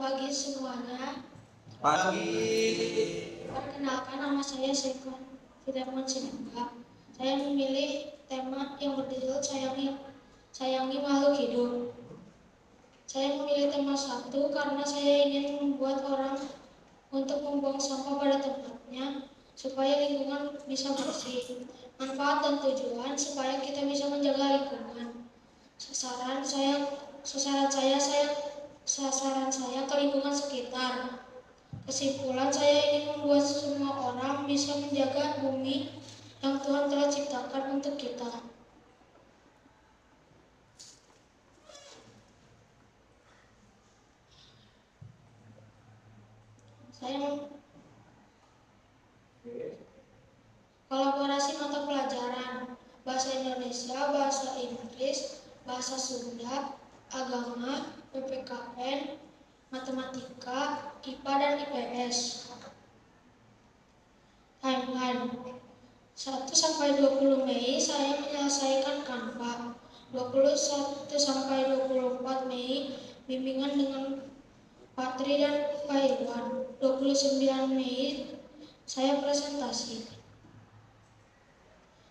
pagi semuanya. Pagi. Perkenalkan, nama saya Sekon Filemon Sinuga. Saya memilih tema yang berjudul sayangi makhluk hidup. Saya memilih tema 1 karena saya ingin membuat orang untuk membuang sampah pada tempatnya supaya lingkungan bisa bersih. Manfaat dan tujuan supaya kita bisa menjaga lingkungan. Sasaran saya ke lingkungan sekitar. Kesimpulan, saya ingin membuat semua orang bisa menjaga bumi yang Tuhan telah ciptakan untuk kita. Kolaborasi mata pelajaran Bahasa Indonesia, Bahasa Inggris, Bahasa Sunda, Agama, PPKN, Matematika, IPA, dan IPS. Timeline 1-20 Mei saya menyelesaikan Canva. 21-24 Mei bimbingan dengan Pak Tri dan Pak Irwan. 29 Mei saya presentasi.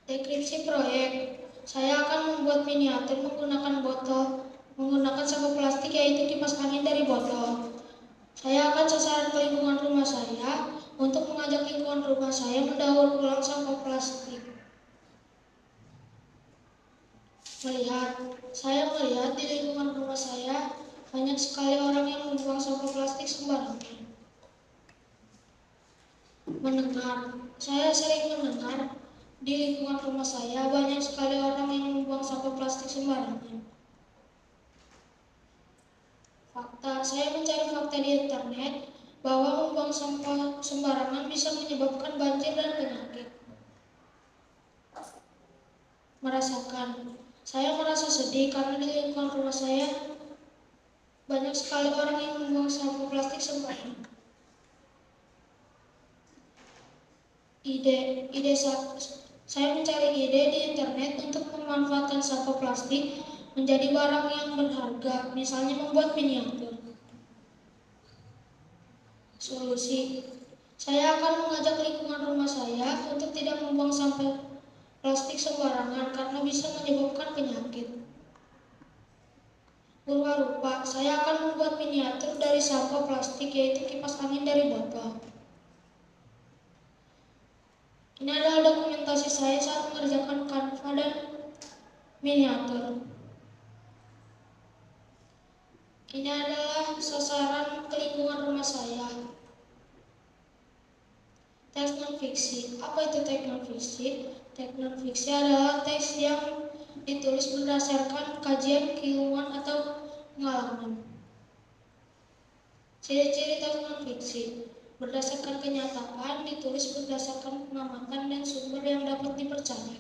Deskripsi proyek, saya akan membuat miniatur menggunakan sampah plastik, yaitu kipas angin dari botol. Saya akan sasaran ke lingkungan rumah saya untuk mengajak lingkungan rumah saya mendaur ulang sampah plastik. Saya melihat di lingkungan rumah saya banyak sekali orang yang membuang sampah plastik sembarangan. Saya sering mendengar di lingkungan rumah saya banyak sekali orang yang membuang sampah plastik sembarangan. Fakta, saya mencari fakta di internet bahwa membuang sampah sembarangan bisa menyebabkan banjir dan penyakit. Saya merasa sedih karena di lingkungan rumah saya banyak sekali orang yang membuang sampah plastik sembarangan. Saya mencari ide di internet untuk memanfaatkan sampah plastik menjadi barang yang berharga, misalnya membuat miniatur. Solusi, saya akan mengajak lingkungan rumah saya untuk tidak membuang sampah plastik sembarangan karena bisa menyebabkan penyakit. Purwarupa, saya akan membuat miniatur dari sampah plastik, yaitu kipas angin dari botol. Ini adalah dokumentasi saya saat mengerjakan Canva dan miniatur. Ini adalah sasaran ke lingkungan rumah saya. Teks non-fiksi. Apa itu teks non-fiksi? Teks non-fiksi adalah teks yang ditulis berdasarkan kajian, keilmuan, atau pengalaman. Ciri-ciri teks non-fiksi: berdasarkan kenyataan, ditulis berdasarkan pengamatan dan sumber yang dapat dipercaya.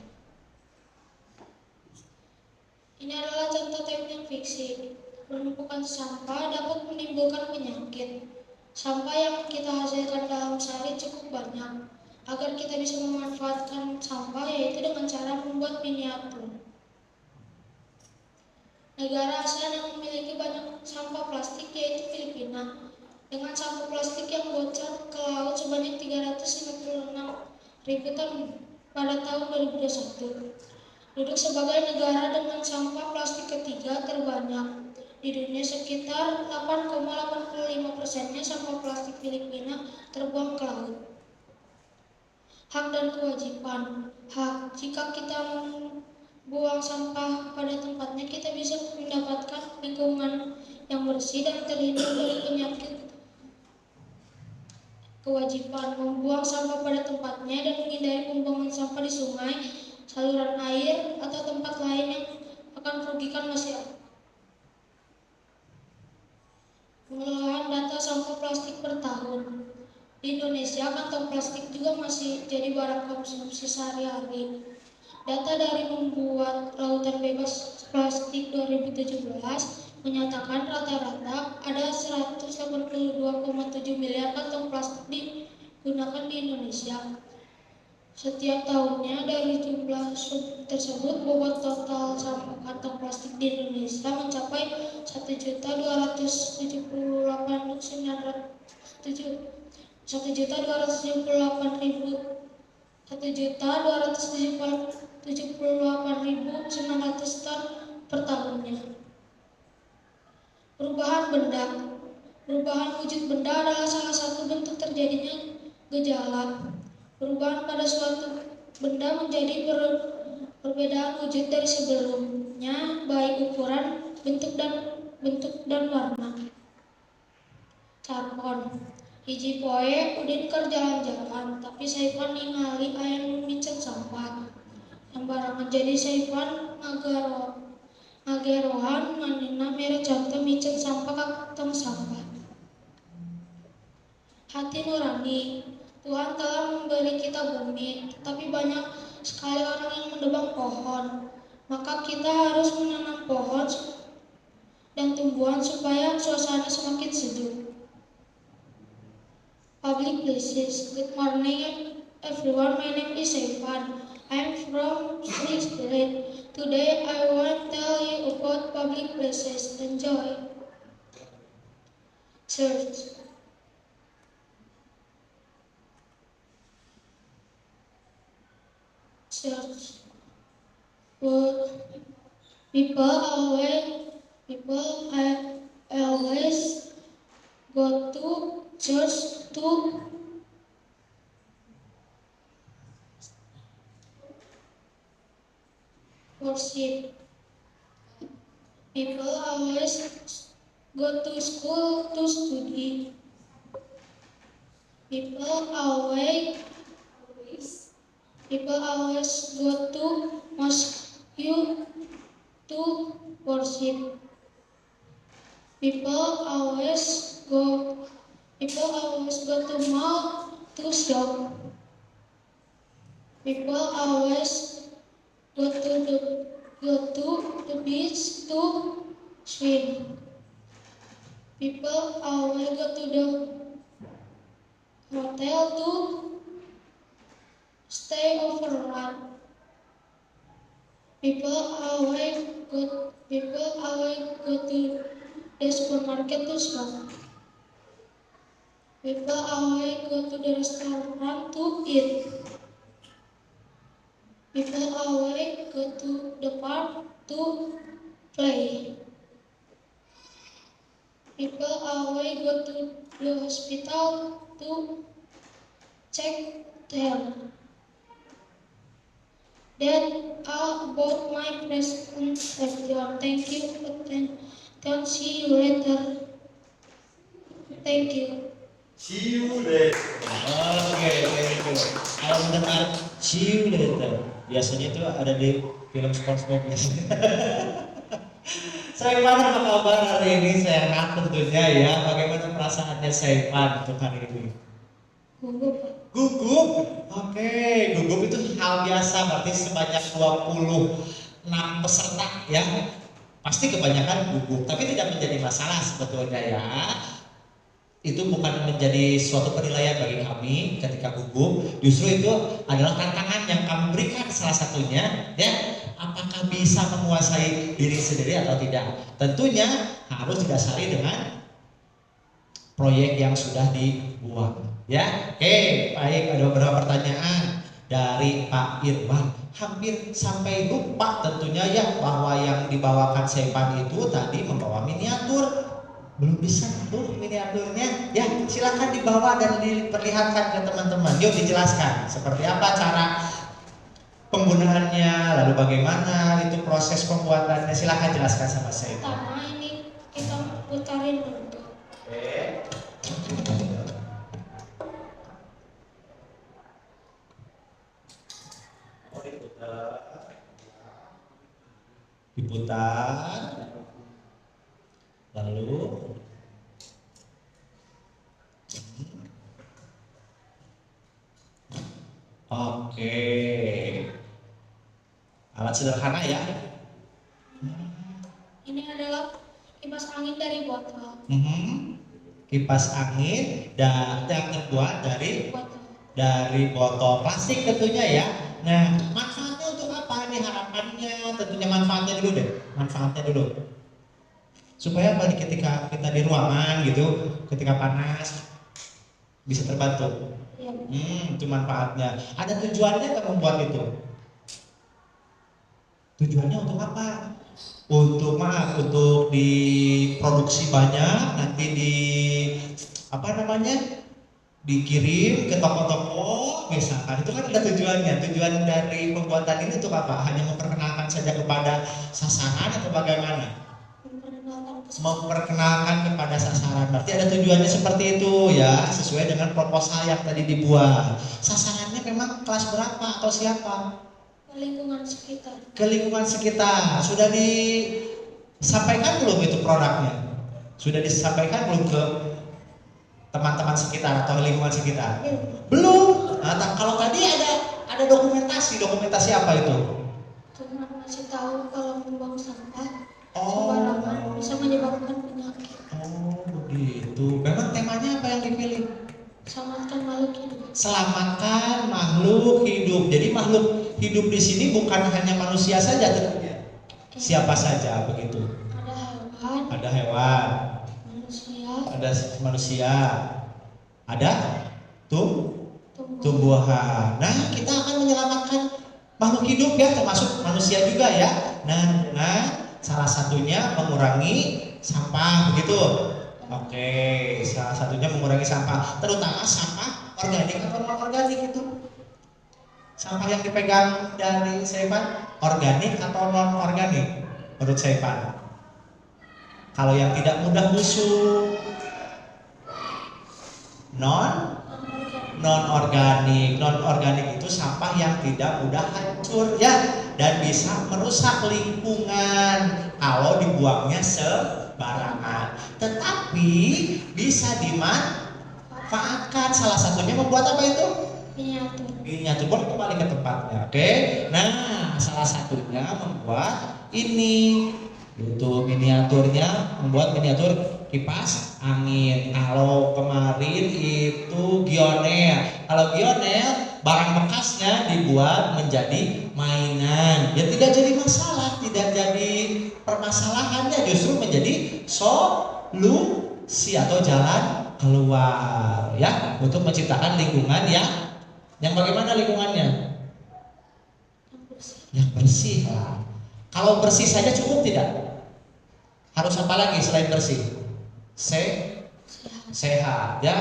Ini adalah contoh teks non-fiksi. Penumpukan sampah dapat menimbulkan penyakit. Sampah yang kita hasilkan dalam sehari cukup banyak. Agar kita bisa memanfaatkan sampah, yaitu dengan cara membuat miniatur. Negara ASEAN yang memiliki banyak sampah plastik yaitu Filipina, dengan sampah plastik yang bocor ke laut sebanyak 356.000 ton pada tahun 2021. Duduk sebagai negara dengan sampah plastik ketiga terbanyak di dunia. Sekitar 8,85%-nya sampah plastik Filipina terbuang ke laut. Hak dan kewajiban. Hak, jika kita membuang sampah pada tempatnya, kita bisa mendapatkan lingkungan yang bersih dan terhindar dari penyakit. Kewajiban, membuang sampah pada tempatnya dan menghindari pembuangan sampah di sungai, saluran air, atau tempat lain yang akan merugikan masyarakat. Pengelolaan data sampah plastik per tahun. Di Indonesia, kantong plastik juga masih jadi barang konsumsi sehari-hari. Data dari Membuat Lautan Bebas Plastik 2017 menyatakan rata-rata ada 182,7 miliar kantong plastik digunakan di Indonesia. Setiap tahunnya, dari jumlah tersebut, bobot total sampah kantong plastik di Indonesia mencapai 1 1.278.900 ton per tahunnya. Perubahan benda. Perubahan wujud benda adalah salah satu bentuk terjadinya gejala. Perubahan pada suatu benda menjadi perbedaan wujud dari sebelumnya, baik ukuran, bentuk dan warna. Carpon. Hiji poe Udin keur jalan-jalan, tapi Saifan ningali aya nu micet sampah. Sambarangan jadi Saifan ngagerohan manehna mere contoh micet sampah ka tong sampah. Hati nurani. Tuhan telah memberi kita bumi, tapi banyak sekali orang yang menebang pohon. Maka kita harus menanam pohon dan tumbuhan supaya suasana semakin sejuk. Public places. Good morning everyone, my name is Saifan. I'm from Sri State. Today I want to tell you about public places. Enjoy. Church. Church. Well, people always go to church to worship. People always go to school to study. People always go to mosque to worship. People always go to mall to shop. People always go to the beach to swim. People always go to the hotel to stay overnight. People always go to the supermarket to shop. People always go to the restaurant to eat. People always go to the park to play. People always go to the hospital to check health. That's all about my presentation. Thank you. And see you later. Thank you. See you later. Oke, thank you. Kalau mendengar see you later, biasanya itu ada di film SpongeBob biasanya. Saifan, apa kabar hari ini? Sehat tentunya ya. Bagaimana perasaannya Saifan untuk hari ini? Gugup. Oke, gugup itu hal biasa, berarti sebanyak 26 peserta ya. Pasti kebanyakan gugup, tapi tidak menjadi masalah sebetulnya ya. Itu bukan menjadi suatu penilaian bagi kami ketika gugup, justru itu adalah tantangan yang kami berikan salah satunya ya. Apakah bisa menguasai diri sendiri atau tidak? Tentunya harus didasari dengan proyek yang sudah dibuat ya. Oke, baik, ada beberapa pertanyaan dari Pak Irwan. Hampir sampai lupa tentunya ya bahwa yang dibawakan Saifan itu tadi membawa miniatur. Belum bisa tuh miniaturnya ya, silakan dibawa dan diperlihatkan ke teman-teman. Yuk dijelaskan seperti apa cara penggunaannya, lalu bagaimana itu proses pembuatannya, silakan jelaskan sama saya. Pertama ini kita putarin dulu. Oke. Diputar. Lalu oke, alat sederhana ya. Ini adalah kipas angin dari botol. Kipas angin dan yang terbuat Botol. dari botol plastik tentunya ya. Nah, manfaatnya untuk apa nih harapannya? Tentunya manfaatnya dulu deh. Manfaatnya dulu. Supaya apa nih ketika kita di ruangan gitu, ketika panas bisa terbantu. Ya, Itu manfaatnya. Ada tujuannya nggak membuat itu? Tujuannya untuk apa? Untuk diproduksi banyak, nanti di apa namanya? Dikirim ke toko-toko misalkan. Itu kan ada tujuannya. Tujuan dari pembuatan ini untuk apa? Hanya memperkenalkan saja kepada sasaran atau bagaimana? Memperkenalkan kepada sasaran. Berarti ada tujuannya seperti itu ya, sesuai dengan proposal yang tadi dibuat. Sasarannya memang kelas berapa atau siapa? lingkungan sekitar. Ke lingkungan sekitar. Sudah disampaikan belum itu produknya? Sudah disampaikan belum ke teman-teman sekitar atau lingkungan sekitar? Belum. Nah, kalau tadi ada dokumentasi apa itu? Cuma masih tahu kalau membuang sampah Oh, sembarangan bisa menyebabkan penyakit. oh begitu. Memang temanya apa yang dipilih? Selamatkan makhluk hidup. Selamatkan makhluk hidup. Jadi makhluk hidup di sini bukan hanya manusia saja, siapa saja begitu. Ada hewan, Ada hewan, manusia, ada manusia, ada tumbuh. tumbuhan. Nah, kita akan menyelamatkan makhluk hidup ya, termasuk manusia juga ya. Nah, salah satunya mengurangi sampah begitu. Oke, salah satunya mengurangi sampah, terutama sampah organik atau non organik itu. Sampah yang dipegang dari Saipan organik atau non organik menurut Saipan? Kalau yang tidak mudah busuk, non organik. Non organik itu sampah yang tidak mudah hancur ya, dan bisa merusak lingkungan kalau dibuangnya sembarangan. Tetapi bisa dimanfaatkan. Salah satunya membuat apa itu? Miniatur. Boleh kembali ke tempatnya. Oke. Nah, salah satunya membuat ini. Itu miniaturnya, membuat miniatur kipas angin. Kalau kemarin itu Gionel. Kalau Gionel barang bekasnya dibuat menjadi mainan. Ya tidak jadi masalah, tidak jadi permasalahannya, justru menjadi solusi atau jalan keluar ya, untuk menciptakan lingkungan yang bagaimana lingkungannya? Yang bersih. Kalau bersih saja cukup tidak? Harus apa lagi selain bersih? Sehat ya.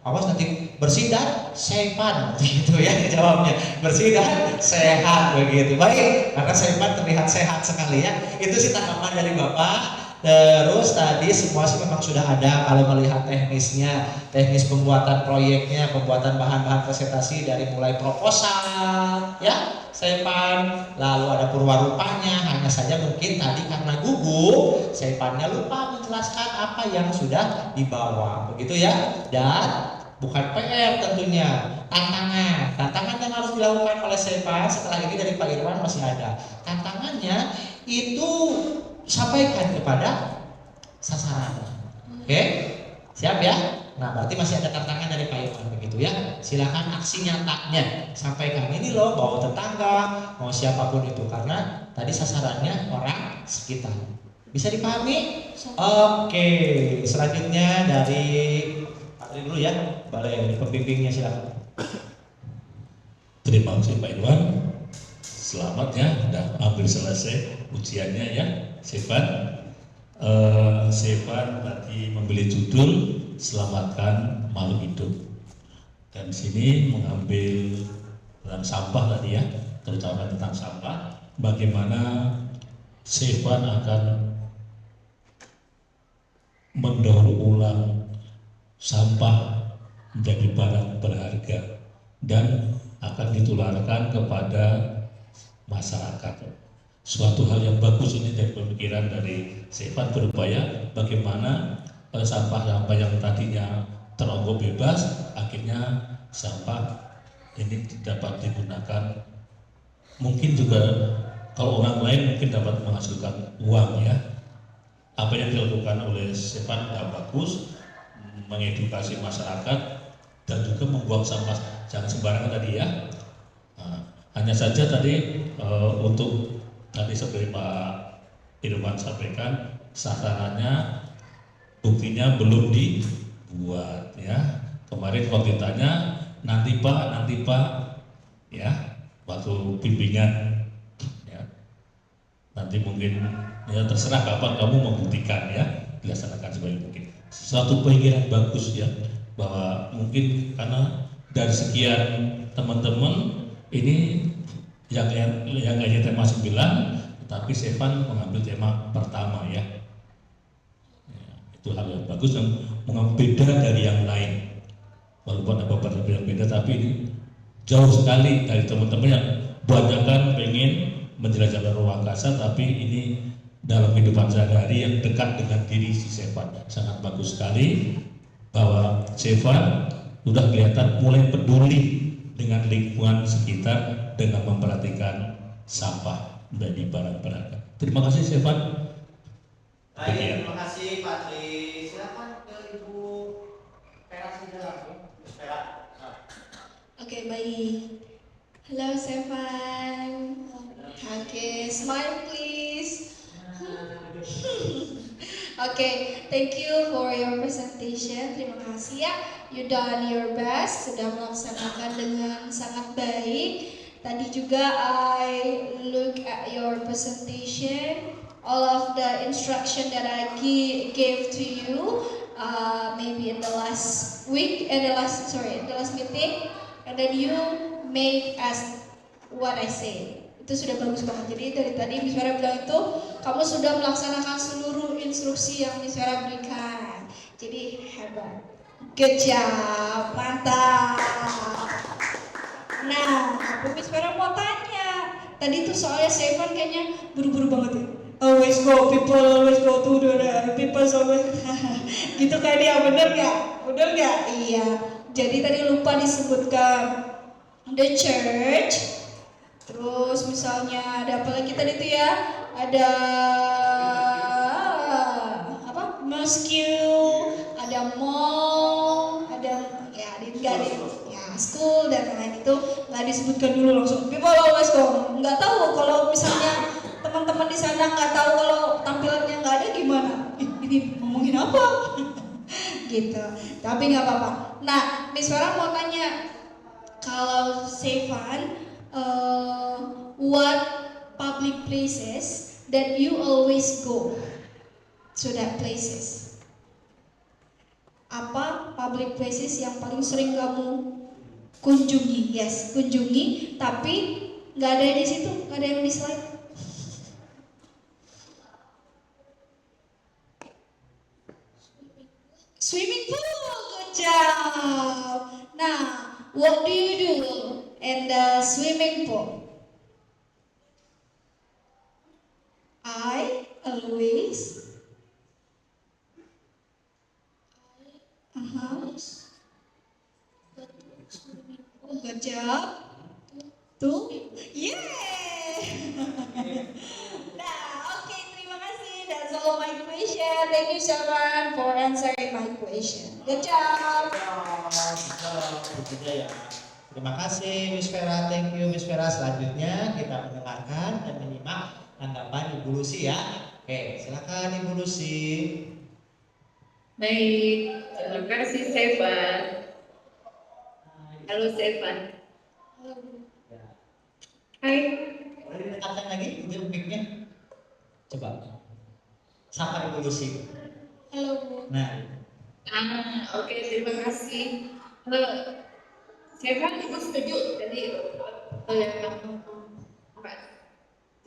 Awas nanti bersih dan Saipan gitu ya jawabnya. Bersih dan sehat begitu. Baik, karena Saipan terlihat sehat sekali ya. Itu sih tanggapan dari Bapak. Terus tadi semua sih memang sudah ada kalau melihat teknisnya, teknis pembuatan proyeknya, pembuatan bahan-bahan presentasi dari mulai proposal ya, Saipan, lalu ada purwarupanya. Hanya saja mungkin tadi karena gugup, Saipannya lupa menjelaskan apa yang sudah dibawa, begitu ya. Dan bukan PR tentunya, tantangan yang harus dilakukan oleh Saipan setelah ini dari Pak Irwan masih ada. Tantangannya itu sampaikan kepada sasaran. Oke? Siap ya? Nah, berarti masih ada tantangan dari Pak Irwan begitu ya. Silakan aksi nyatanya sampaikan, ini loh, bawa tetangga, mau siapapun itu, karena tadi sasarannya orang sekitar. Bisa dipahami? Oke, selanjutnya dari Pak Tri dulu ya, balai pembimbingnya silakan. Terima kasih Pak Irwan. Selamat ya, sudah hampir selesai ujiannya ya, Saipan. Saipan tadi membeli judul Selamatkan Makhluk Hidup. Dan sini mengambil tentang sampah tadi ya, terutama tentang sampah. Bagaimana Saipan akan mendaur ulang sampah menjadi barang berharga dan akan ditularkan kepada masyarakat. Suatu hal yang bagus ini dari pemikiran dari Saipan, berupaya bagaimana sampah-sampah yang tadinya teronggok bebas, akhirnya sampah ini dapat digunakan. Mungkin juga kalau orang lain mungkin dapat menghasilkan uang ya. Apa yang dilakukan oleh Saipan sudah bagus, mengedukasi masyarakat dan juga membuang sampah jangan sembarangan tadi ya. Hanya saja tadi untuk tadi seperti Pak Irwan sampaikan, sasarannya, buktinya belum dibuat ya. Kemarin waktu ditanya nanti Pak ya, waktu bimbingan ya, nanti mungkin ya terserah kapan kamu membuktikan ya, dilaksanakan sebaik mungkin. Suatu penginginan bagus ya, bahwa mungkin karena dari sekian teman-teman ini yang aja tema 9, tapi Sevan mengambil tema pertama ya. Ya, itu hal yang bagus yang beda dari yang lain. Walaupun ada beberapa beda, tapi ini jauh sekali dari teman-teman yang banyak kan pengen menjelajah ruang angkasa, tapi ini dalam kehidupan sehari-hari yang dekat dengan diri si Sevan. Sangat bagus sekali bahwa Sevan sudah kelihatan mulai peduli dengan lingkungan sekitar dengan memperhatikan sampah dari barang berharga. Terima kasih Sevan. Baik, terima kasih Pak Tri. Silakan ke Ibu Vera saja langsung. Vera. Oke, baik. Halo Sevan. Oke, smile please. Oke, thank you for your presentation. Terima kasih ya. You done your best, sudah melaksanakan dengan sangat baik. Tadi juga I look at your presentation, all of the instruction that I gave to you, maybe in the last week, in the last meeting, and then you make as what I say. Itu sudah bagus banget. Jadi dari tadi Miss Vera bilang itu kamu sudah melaksanakan seluruh instruksi yang Miss Vera berikan. Jadi hebat. Good job, mantap. Nah, aku Miss Vera mau tanya. Tadi tuh soalnya Sevan kayaknya buru-buru banget ya. Always go, people always go to the people always. Gitu kayak dia, bener nggak? Bener nggak? Iya. Jadi tadi lupa disebutkan the church. Terus misalnya ada apa lagi tadi tuh ya? Ada apa? Mosque, ada mall, ada ya school dan lain itu nggak disebutkan dulu langsung. People always go. Nggak tahu kalau misalnya teman-teman di sana nggak tahu kalau tampilannya nggak ada gimana? Ini ngomongin apa? Gitu. Tapi nggak apa-apa. Nah, Miss Farah mau tanya, kalau Sevan, what public places that you always go to that places? Apa public places yang paling sering kamu kunjungi? Yes, kunjungi, tapi nggak ada di situ, nggak ada yang di slide. Swimming pool, good job. Nah, what do you do in the swimming pool? I always good job. Tuh, yeah. Nah, okay, terima kasih. That's all my question. Thank you, Shaban, for answering my question. Good job. Terima kasih Miss Vera, thank you Miss Vera. Selanjutnya kita mendengarkan dan menyimak tanggapan Ibu Lucy ya. Oke, silakan Ibu Lucy. Baik, terima kasih Sevan. Halo Sevan. Hai. Boleh didekatkan lagi mic-nya? Coba. Sapa Ibu Lucy. Halo Bu. Nah. Oke, terima kasih. Sevan, Ibu setuju tadi yang Pak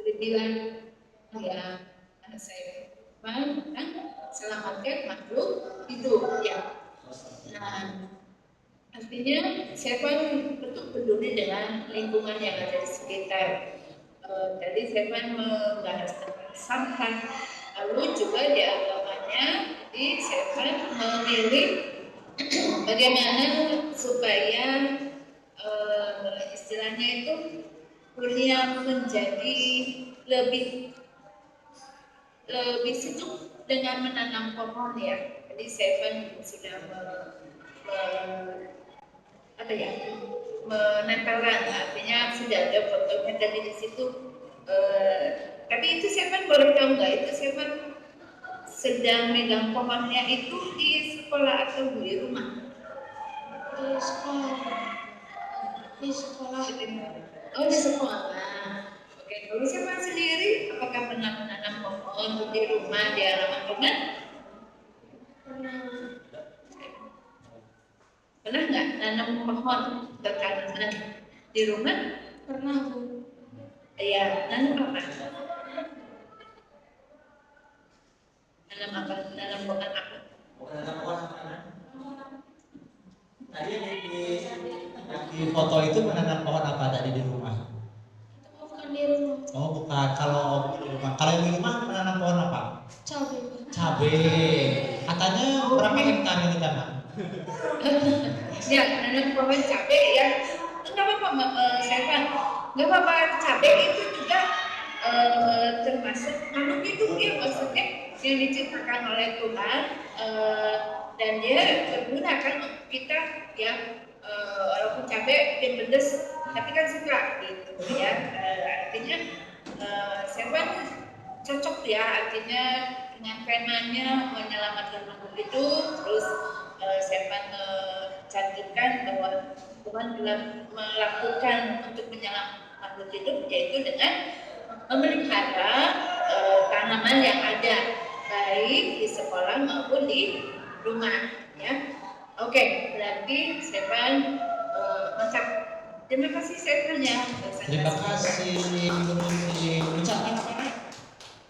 Tri bilang ya Sevan kan selamatkan makhluk hidup ya. Nah, artinya Sevan betul peduli dengan lingkungan yang ada di sekitar. Tadi Sevan membahas tentang sampah, lalu juga di agamanya di Sevan memilih bagaimana supaya istilahnya itu dunia menjadi lebih sibuk dengan menanam pohon ya. Jadi Seven sudah menempelkan, artinya sudah ada fotonya tadi di situ. Tapi itu Seven boleh tahu nggak? Itu Seven sedang megang pohonnya itu di sekolah atau di rumah? Di sekolah. Di sekolah. Oh, di sekolah. Oke, kalau siapa sendiri, apakah pernah menanam pohon di rumah, di halaman rumah? Pernah. Pernah nggak nanam pohon bertanaman di rumah? Pernah, Bu. Iya, nanam apa? Nanam apa? Nanam pohon apa? Tadi di foto itu menanam pohon apa tadi di rumah? Itu bukan di rumah. Oh bukan, kalau di rumah. Kalau yang di rumah menanam pohon apa? Cabai, Bu. Cabe. Katanya berapa hektar yang ditanam? Ya, nanam pohon cabai ya. Nggak apa-apa, Stefan. Nggak apa-apa, cabai itu juga termasuk makhluk hidup ya, maksudnya yang diciptakan oleh Tuhan, dan dia berguna kan untuk kita ya, walaupun cabai dia pedas tapi kan suka gitu ya. Artinya Stefan cocok ya, artinya dengan temanya menyelamatkan makhluk hidup. Terus Stefan cantumkan bahwa Tuhan telah melakukan untuk menyelamatkan makhluk hidup, yaitu dengan memelihara tanaman yang ada baik di sekolah maupun di rumah ya. Oke, berarti Stefan mantap. Terima kasih Stefan ya. Terima kasih ucapan apa?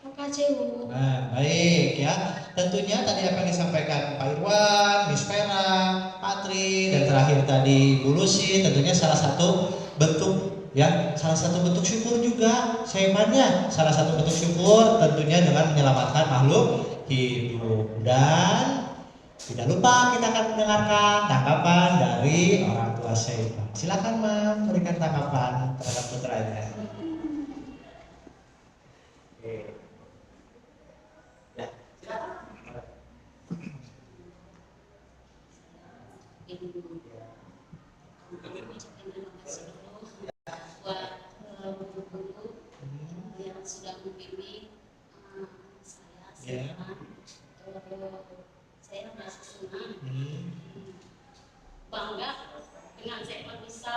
Makasih, Bu. Nah, baik ya. Tentunya tadi apa yang disampaikan Pak Irwan, Miss Vera, Patri, dan terakhir tadi Bu Lucy, tentunya salah satu bentuk ya, salah satu bentuk syukur juga sehebatnya. Salah satu bentuk syukur tentunya dengan menyelamatkan makhluk hidup. Dan tidak lupa kita akan mendengarkan tanggapan dari orang tua Seipan. Silakan Mam, berikan tanggapan terhadap putranya. Oke. Buat guru-guru yang sudah membimbing saya, Ya. saya merasa senang, bangga dengan saya bisa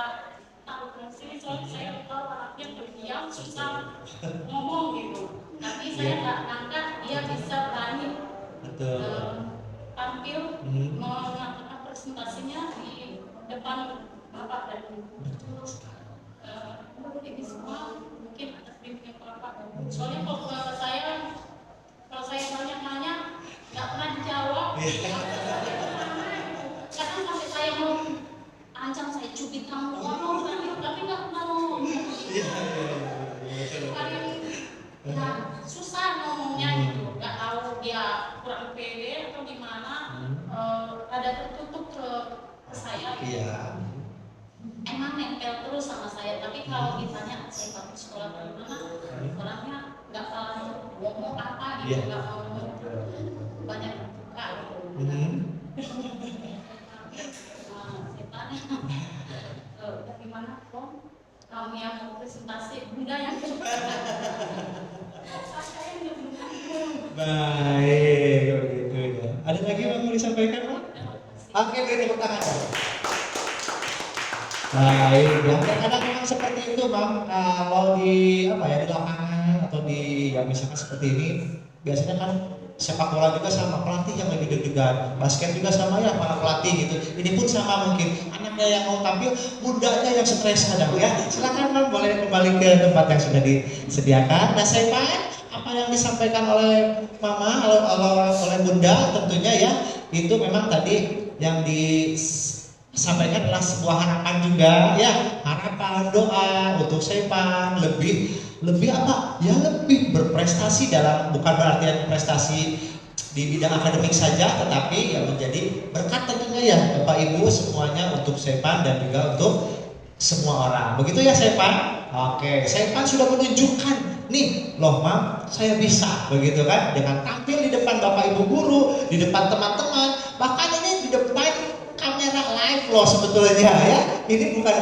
tahu fungsi. Soalnya saya tahu anaknya terdiam, susah ngomong gitu, tapi saya nggak nyangka dia bisa berani tampil melakukan presentasinya di depan bapak dan ibu. Ini semua mungkin atas bimbingan bapak. Soalnya kalau saya nanya nggak pernah dijawab. Kadang sampai saya mau ancam, saya cubit kamu ngomong tapi nggak pernah ngomong. Paling ya susah ngomongnya gitu, nggak tahu dia kurang pede atau gimana, ada tertutup ke saya. Iya. Emang nempel terus sama saya, tapi kalau ditanya saya kamu sekolah dari mana, orangnya nggak tahu ngomong apa gitu, nggak mau banyak buka gitu. Saya tanya, dari mana kok kamu yang mau presentasi, bunda yang saya yang Baik, begitu ya. Ada lagi yang mau disampaikan, Pak? Oke, beri tepuk tangan. Baik, ya kadang-kadang memang seperti itu, Bang. Kalau di di lapangan atau di misalkan seperti ini, biasanya kan sepak bola juga sama pelatih yang lebih deg-degan, basket juga sama ya para pelatih gitu. Ini pun sama, mungkin anaknya yang mau tampil, bundanya yang stres kadang ya. Silakan Bang, boleh kembali ke tempat yang sudah disediakan. Nah, saya apa yang disampaikan oleh Mama, oleh Bunda tentunya ya, itu memang tadi yang disampaikan adalah sebuah harapan juga ya, harapan doa untuk Seipan lebih apa ya, lebih berprestasi dalam, bukan berarti prestasi di bidang akademik saja, tetapi yang menjadi berkat tentunya ya Bapak Ibu semuanya untuk Seipan dan juga untuk semua orang. Begitu ya Seipan? Oke, Seipan sudah menunjukkan nih, loh Mam, saya bisa, begitu kan, dengan tampil di depan Bapak Ibu guru, di depan teman-teman, bahkan ini di depan kamera live loh sebetulnya ya. Ini bukan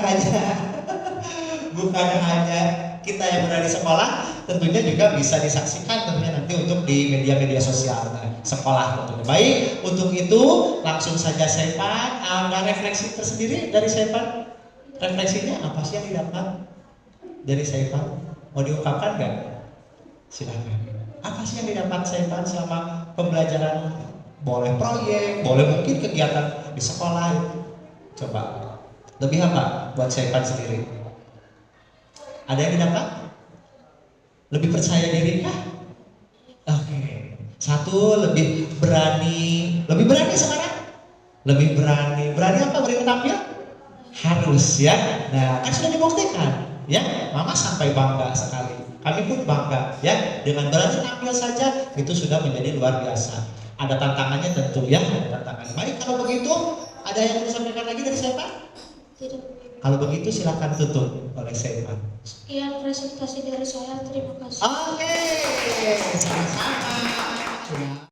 hanya kita yang berada di sekolah tentunya juga bisa disaksikan tentunya nanti untuk di media-media sosial sekolah tentunya. Baik, untuk itu langsung saja Saipan, ada refleksi tersendiri dari Saipan. Refleksinya apa sih yang didapat dari Saipan? Mau diungkapkan nggak? Silakan. Apa sih yang didapat Saipan selama pembelajaran? Boleh proyek, boleh mungkin kegiatan di sekolah. Coba, lebih apa buat Saipan sendiri? Ada yang didapat? Lebih percaya diri kah? Oke. Satu, lebih berani sekarang? Lebih berani. Berani apa? Berani tampil? Harus ya. Nah, kan sudah dibuktikan, ya. Mama sampai bangga sekali. Kami pun bangga, ya. Dengan berani tampil saja itu sudah menjadi luar biasa. Ada tantangannya tentu, ya. Ada tantangan. Baik, kalau begitu, ada yang mau disampaikan lagi dari Saipan? Tidak. Kalau begitu silakan tutup oleh Saipan. Sekian presentasi dari saya. Terima kasih. Oke, sama-sama.